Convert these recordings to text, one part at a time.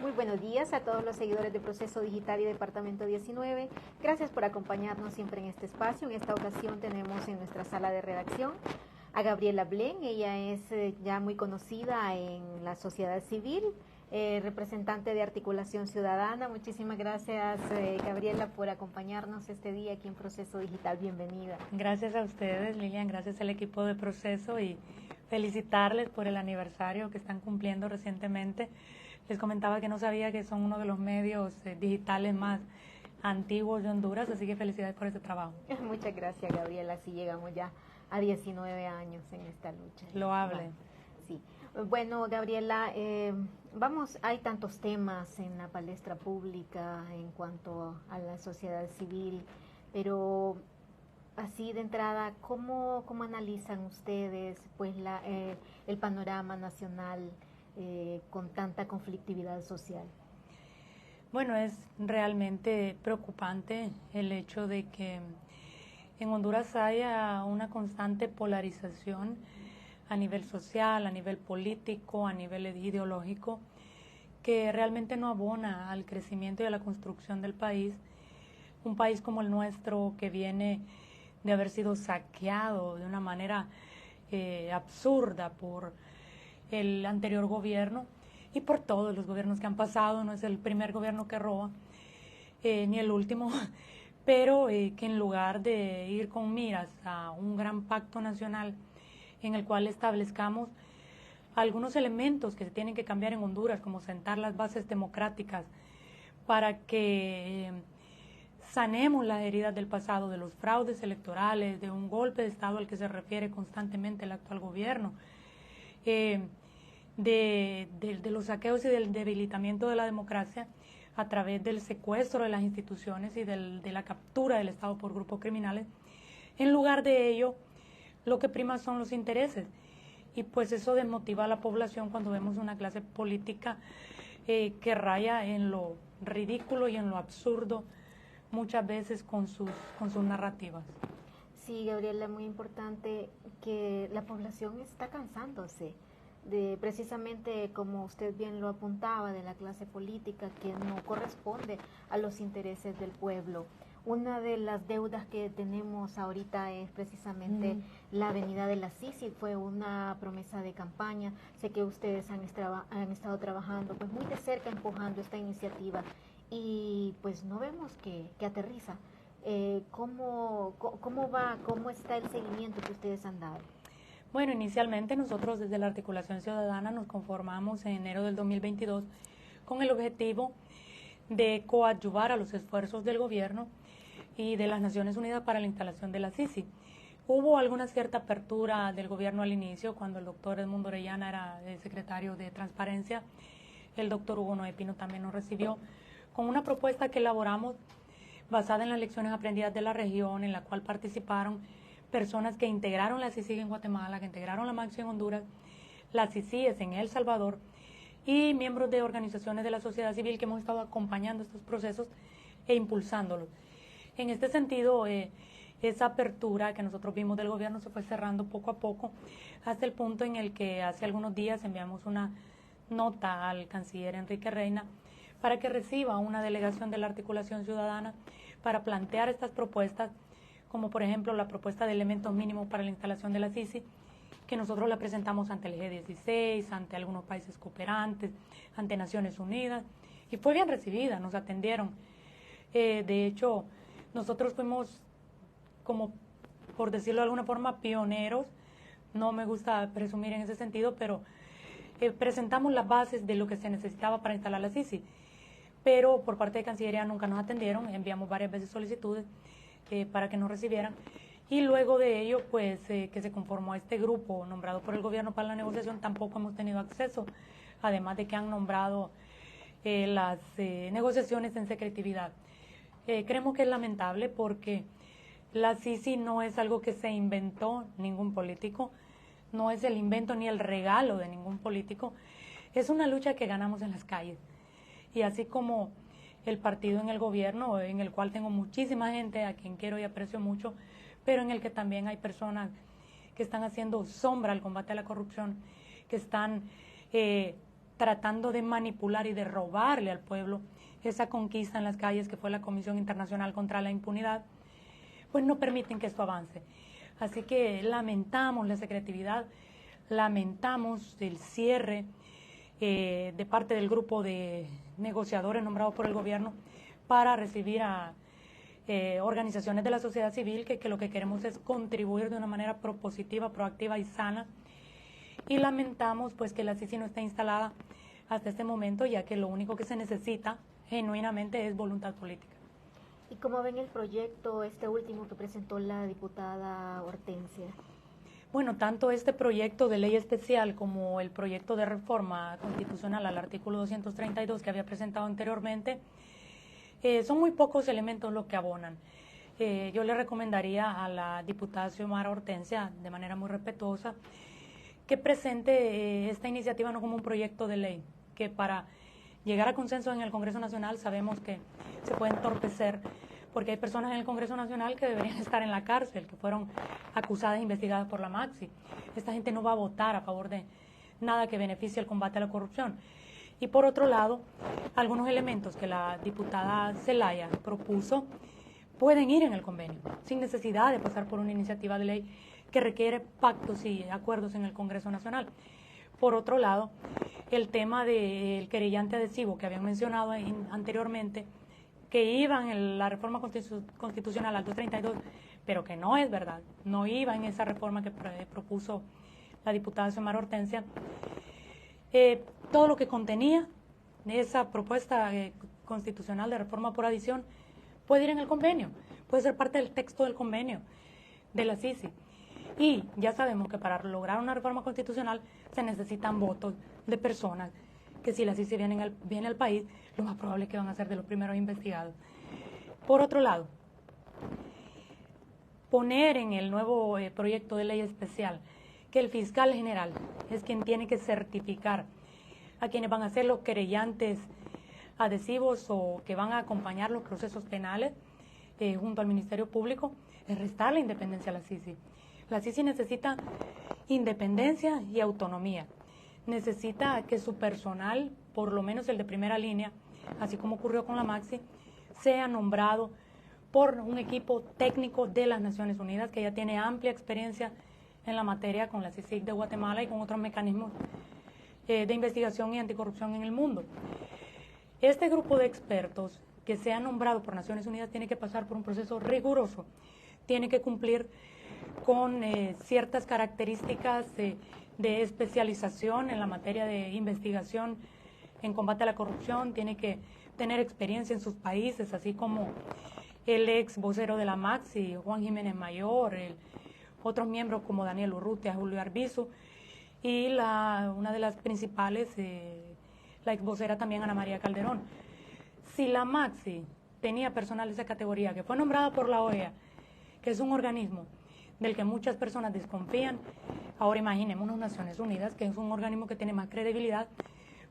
Muy buenos días a todos los seguidores de Proceso Digital y Departamento 19. Gracias por acompañarnos siempre en este espacio. En esta ocasión tenemos en nuestra sala de redacción a Gabriela Blen. Ella es ya muy conocida en la sociedad civil, representante de Articulación Ciudadana. Muchísimas gracias, Gabriela, por acompañarnos este día aquí en Proceso Digital. Bienvenida. Gracias a ustedes, Lilian, gracias al equipo de Proceso y felicitarles por el aniversario que están cumpliendo recientemente. Les comentaba que no sabía que son uno de los medios digitales más antiguos de Honduras, así que felicidades por ese trabajo. Muchas gracias, Gabriela. Así llegamos ya a 19 años en esta lucha. Loable. Sí. Bueno, Gabriela, hay tantos temas en la palestra pública en cuanto a la sociedad civil, pero así de entrada, ¿cómo analizan ustedes pues el panorama nacional con tanta conflictividad social? Bueno, es realmente preocupante el hecho de que en Honduras haya una constante polarización a nivel social, a nivel político, a nivel ideológico, que realmente no abona al crecimiento y a la construcción del país. Un país como el nuestro, que viene de haber sido saqueado de una manera absurda por el anterior gobierno y por todos los gobiernos que han pasado. No es el primer gobierno que roba, ni el último, pero que en lugar de ir con miras a un gran pacto nacional en el cual establezcamos algunos elementos que se tienen que cambiar en Honduras, como sentar las bases democráticas para que sanemos las heridas del pasado, de los fraudes electorales, de un golpe de Estado al que se refiere constantemente el actual gobierno, de los saqueos y del debilitamiento de la democracia a través del secuestro de las instituciones y de la captura del Estado por grupos criminales. En lugar de ello, lo que prima son los intereses, y pues eso desmotiva a la población cuando vemos una clase política que raya en lo ridículo y en lo absurdo, muchas veces con sus narrativas. Sí, Gabriela, muy importante que la población está cansándose de, precisamente como usted bien lo apuntaba, de la clase política que no corresponde a los intereses del pueblo. Una de las deudas que tenemos ahorita es precisamente la avenida de la Sisi. Fue una promesa de campaña. Sé que ustedes han estado trabajando pues muy de cerca empujando esta iniciativa y pues no vemos que aterriza. ¿Cómo va? ¿Cómo está el seguimiento que ustedes han dado? Bueno, inicialmente nosotros desde la Articulación Ciudadana nos conformamos en enero del 2022 con el objetivo de coadyuvar a los esfuerzos del gobierno y de las Naciones Unidas para la instalación de la Sisi. Hubo alguna cierta apertura del gobierno al inicio, cuando el doctor Edmundo Orellana era el secretario de Transparencia. El doctor Hugo Noé Pino también nos recibió con una propuesta que elaboramos basada en las lecciones aprendidas de la región, en la cual participaron personas que integraron la CICIG en Guatemala, que integraron la MAXI en Honduras, las CICIES en El Salvador, y miembros de organizaciones de la sociedad civil que hemos estado acompañando estos procesos e impulsándolos. En este sentido, esa apertura que nosotros vimos del gobierno se fue cerrando poco a poco, hasta el punto en el que hace algunos días enviamos una nota al canciller Enrique Reina para que reciba una delegación de la Articulación Ciudadana para plantear estas propuestas, como por ejemplo la propuesta de elementos mínimos para la instalación de la Sisi, que nosotros la presentamos ante el G16, ante algunos países cooperantes, ante Naciones Unidas, y fue bien recibida, nos atendieron. De hecho, nosotros fuimos, como por decirlo de alguna forma, pioneros. No me gusta presumir en ese sentido, pero presentamos las bases de lo que se necesitaba para instalar la Sisi. Pero por parte de Cancillería nunca nos atendieron, enviamos varias veces solicitudes para que nos recibieran, y luego de ello, pues que se conformó este grupo nombrado por el gobierno para la negociación, tampoco hemos tenido acceso, además de que han nombrado las negociaciones en secretividad. Creemos que es lamentable porque la Sisi no es algo que se inventó ningún político, no es el invento ni el regalo de ningún político, es una lucha que ganamos en las calles. Y así como el partido en el gobierno, en el cual tengo muchísima gente a quien quiero y aprecio mucho, pero en el que también hay personas que están haciendo sombra al combate a la corrupción, que están tratando de manipular y de robarle al pueblo esa conquista en las calles que fue la Comisión Internacional contra la Impunidad, pues no permiten que esto avance. Así que lamentamos la secretividad, lamentamos el cierre de parte del grupo de negociadores nombrados por el gobierno para recibir a organizaciones de la sociedad civil que lo que queremos es contribuir de una manera propositiva, proactiva y sana. Y lamentamos pues que la CICI no esté instalada hasta este momento, ya que lo único que se necesita genuinamente es voluntad política. ¿Y cómo ven el proyecto, este último que presentó la diputada Hortensia? Bueno, tanto este proyecto de ley especial como el proyecto de reforma constitucional al artículo 232 que había presentado anteriormente, son muy pocos elementos los que abonan. Yo le recomendaría a la diputada Xiomara Hortensia, de manera muy respetuosa, que presente esta iniciativa no como un proyecto de ley, que para llegar a consenso en el Congreso Nacional sabemos que se puede entorpecer, porque hay personas en el Congreso Nacional que deberían estar en la cárcel, que fueron acusadas e investigadas por la Maxi. Esta gente no va a votar a favor de nada que beneficie el combate a la corrupción. Y por otro lado, algunos elementos que la diputada Zelaya propuso pueden ir en el convenio, sin necesidad de pasar por una iniciativa de ley que requiere pactos y acuerdos en el Congreso Nacional. Por otro lado, el tema del querellante adhesivo que habían mencionado anteriormente, que iba en la reforma constitucional al 232, pero que no es verdad, no iba en esa reforma que propuso la diputada Xiomara Hortensia. Todo lo que contenía esa propuesta constitucional de reforma por adición puede ir en el convenio, puede ser parte del texto del convenio de la CICI. Y ya sabemos que para lograr una reforma constitucional se necesitan votos de personas que si la CICI viene al país, lo más probable es que van a ser de los primeros investigados. Por otro lado, poner en el nuevo proyecto de ley especial que el fiscal general es quien tiene que certificar a quienes van a ser los querellantes adhesivos o que van a acompañar los procesos penales junto al Ministerio Público, es restar la independencia a la CICI. La CICI necesita independencia y autonomía. Necesita que su personal, por lo menos el de primera línea, así como ocurrió con la Maxi, sea nombrado por un equipo técnico de las Naciones Unidas que ya tiene amplia experiencia en la materia con la CICIG de Guatemala y con otros mecanismos de investigación y anticorrupción en el mundo. Este grupo de expertos que sea nombrado por Naciones Unidas tiene que pasar por un proceso riguroso, tiene que cumplir con ciertas características de especialización en la materia de investigación en combate a la corrupción, tiene que tener experiencia en sus países, así como el ex vocero de la Maxi, Juan Jiménez Mayor, otros miembros como Daniel Urrutia, Julio Arbizu, y una de las principales, la ex vocera también Ana María Calderón. Si la Maxi tenía personal de esa categoría, que fue nombrada por la OEA, que es un organismo del que muchas personas desconfían, ahora imaginemos las Naciones Unidas, que es un organismo que tiene más credibilidad,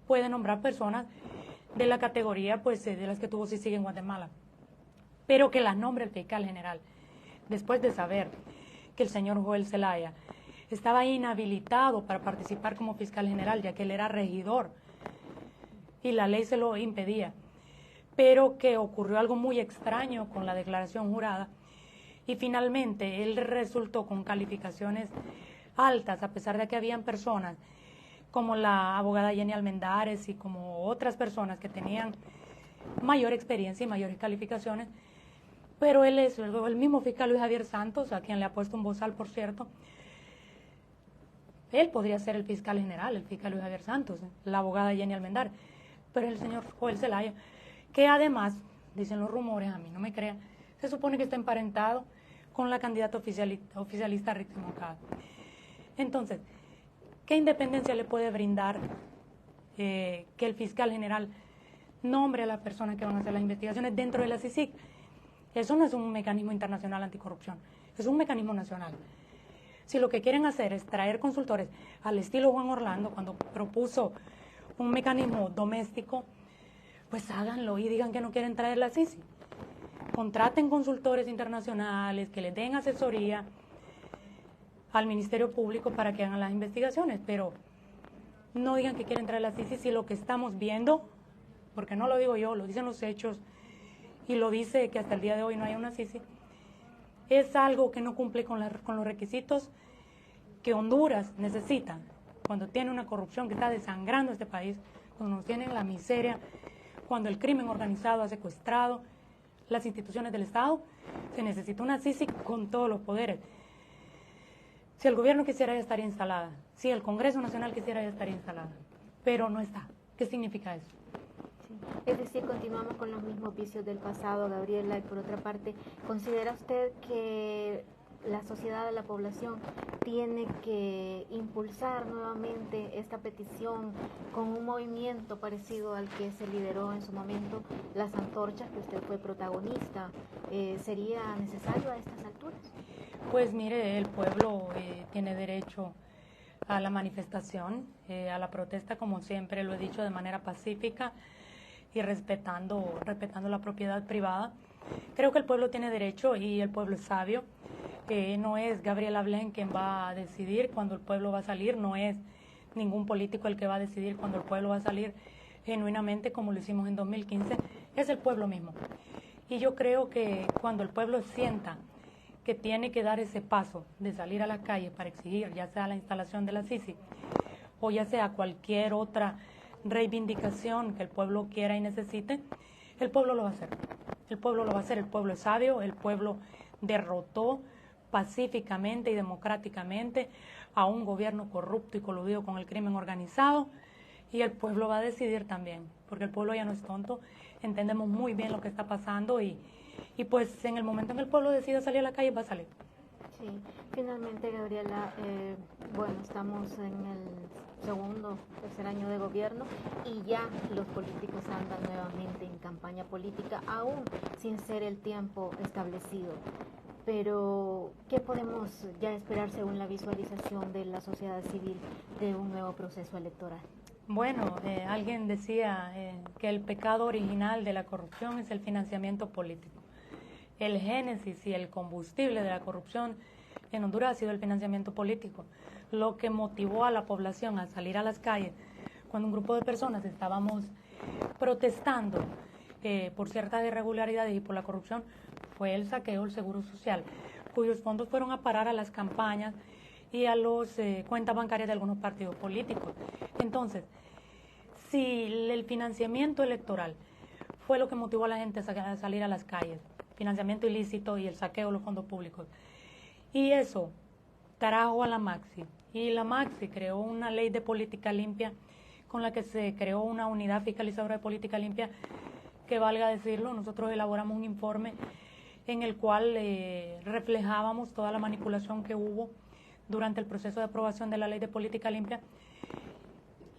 puede nombrar personas de la categoría pues de las que tuvo CICIG en Guatemala, pero que las nombre el fiscal general, después de saber que el señor Joel Zelaya estaba inhabilitado para participar como fiscal general, ya que él era regidor y la ley se lo impedía, pero que ocurrió algo muy extraño con la declaración jurada y finalmente él resultó con calificaciones altas, a pesar de que habían personas como la abogada Jenny Almendares y como otras personas que tenían mayor experiencia y mayores calificaciones, pero él es el mismo fiscal Luis Javier Santos, a quien le ha puesto un bozal, por cierto. Él podría ser el fiscal general, el fiscal Luis Javier Santos, la abogada Jenny Almendares, pero el señor Joel Zelaya, que además, dicen los rumores, a mí no me crean, se supone que está emparentado con la candidata oficialista Rixi Moncada. Entonces, ¿qué independencia le puede brindar que el fiscal general nombre a las personas que van a hacer las investigaciones dentro de la CICIG? Eso no es un mecanismo internacional anticorrupción, es un mecanismo nacional. Si lo que quieren hacer es traer consultores al estilo Juan Orlando, cuando propuso un mecanismo doméstico, pues háganlo y digan que no quieren traer la CICI. Contraten consultores internacionales que les den asesoría al Ministerio Público para que hagan las investigaciones, pero no digan que quieren traer la CICI si lo que estamos viendo, porque no lo digo yo, lo dicen los hechos y lo dice que hasta el día de hoy no hay una CICI, es algo que no cumple con los requisitos que Honduras necesita cuando tiene una corrupción que está desangrando este país, cuando nos tienen la miseria, cuando el crimen organizado ha secuestrado las instituciones del Estado. Se necesita una CICI con todos los poderes. Si el gobierno quisiera, ya estaría instalada. Si el Congreso Nacional quisiera, ya estaría instalada. Pero no está. ¿Qué significa eso? Sí. Es decir, continuamos con los mismos vicios del pasado, Gabriela, y por otra parte, ¿considera usted que la sociedad, la población, tiene que impulsar nuevamente esta petición con un movimiento parecido al que se lideró en su momento las antorchas, que usted fue protagonista? ¿Sería necesario a estas alturas? Pues mire, el pueblo tiene derecho a la manifestación, a la protesta, como siempre lo he dicho, de manera pacífica y respetando la propiedad privada. Creo que el pueblo tiene derecho y el pueblo es sabio. No es Gabriela Blén quien va a decidir cuando el pueblo va a salir, no es ningún político el que va a decidir cuando el pueblo va a salir genuinamente como lo hicimos en 2015, es el pueblo mismo. Y yo creo que cuando el pueblo sienta que tiene que dar ese paso de salir a la calle para exigir ya sea la instalación de la CICI o ya sea cualquier otra reivindicación que el pueblo quiera y necesite, el pueblo lo va a hacer. El pueblo lo va a hacer, el pueblo es sabio, el pueblo derrotó pacíficamente y democráticamente a un gobierno corrupto y coludido con el crimen organizado, y el pueblo va a decidir también, porque el pueblo ya no es tonto, entendemos muy bien lo que está pasando y pues en el momento en que el pueblo decida salir a la calle, va a salir. Sí, finalmente, Gabriela, bueno, estamos en el segundo, tercer año de gobierno y ya los políticos andan nuevamente en campaña política, aún sin ser el tiempo establecido. Pero, ¿qué podemos ya esperar según la visualización de la sociedad civil de un nuevo proceso electoral? Bueno, alguien decía que el pecado original de la corrupción es el financiamiento político. El génesis y el combustible de la corrupción en Honduras ha sido el financiamiento político. Lo que motivó a la población a salir a las calles cuando un grupo de personas estábamos protestando por ciertas irregularidades y por la corrupción fue el saqueo del Seguro Social, cuyos fondos fueron a parar a las campañas y a las cuentas bancarias de algunos partidos políticos. Entonces, si el financiamiento electoral fue lo que motivó a la gente a salir a las calles, financiamiento ilícito y el saqueo de los fondos públicos, y eso trajo a la Maxi, y la Maxi creó una ley de política limpia con la que se creó una unidad fiscalizadora de política limpia que, valga decirlo, nosotros elaboramos un informe en el cual reflejábamos toda la manipulación que hubo durante el proceso de aprobación de la ley de política limpia.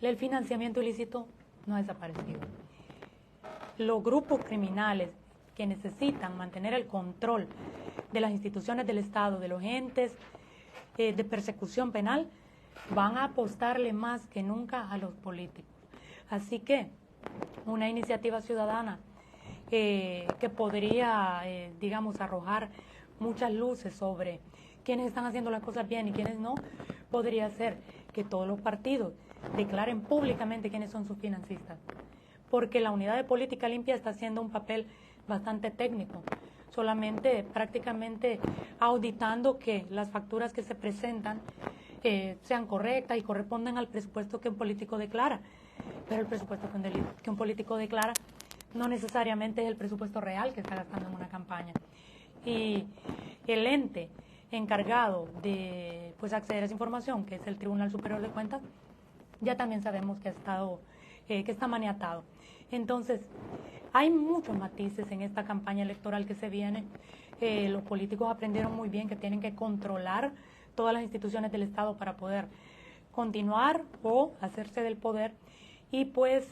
El financiamiento ilícito no ha desaparecido. Los grupos criminales que necesitan mantener el control de las instituciones del Estado, de los entes de persecución penal, van a apostarle más que nunca a los políticos. Así que una iniciativa ciudadana que podría, digamos, arrojar muchas luces sobre quiénes están haciendo las cosas bien y quiénes no, podría ser que todos los partidos declaren públicamente quiénes son sus financistas, porque la unidad de política limpia está haciendo un papel bastante técnico, solamente prácticamente auditando que las facturas que se presentan sean correctas y correspondan al presupuesto que un político declara, pero el presupuesto que un político declara no necesariamente es el presupuesto real que está gastando en una campaña. Y el ente encargado de acceder a esa información, que es el Tribunal Superior de Cuentas, ya también sabemos que está maniatado. Entonces, hay muchos matices en esta campaña electoral que se viene. Los políticos aprendieron muy bien que tienen que controlar todas las instituciones del Estado para poder continuar o hacerse del poder, y pues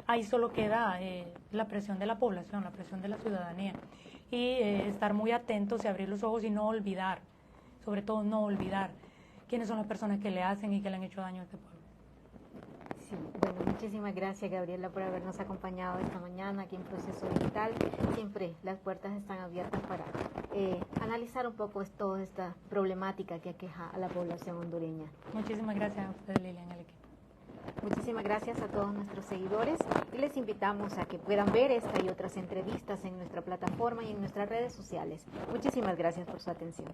ahí solo queda la presión de la población, la presión de la ciudadanía, y estar muy atentos y abrir los ojos y no olvidar, sobre todo no olvidar quiénes son las personas que le hacen y que le han hecho daño a este pueblo. Sí, bueno, muchísimas gracias, Gabriela, por habernos acompañado esta mañana aquí en Proceso Digital. Siempre las puertas están abiertas para analizar un poco toda esta problemática que aqueja a la población hondureña. Muchísimas gracias a usted, Lilian, y al equipo. Muchísimas gracias a todos nuestros seguidores y les invitamos a que puedan ver esta y otras entrevistas en nuestra plataforma y en nuestras redes sociales. Muchísimas gracias por su atención.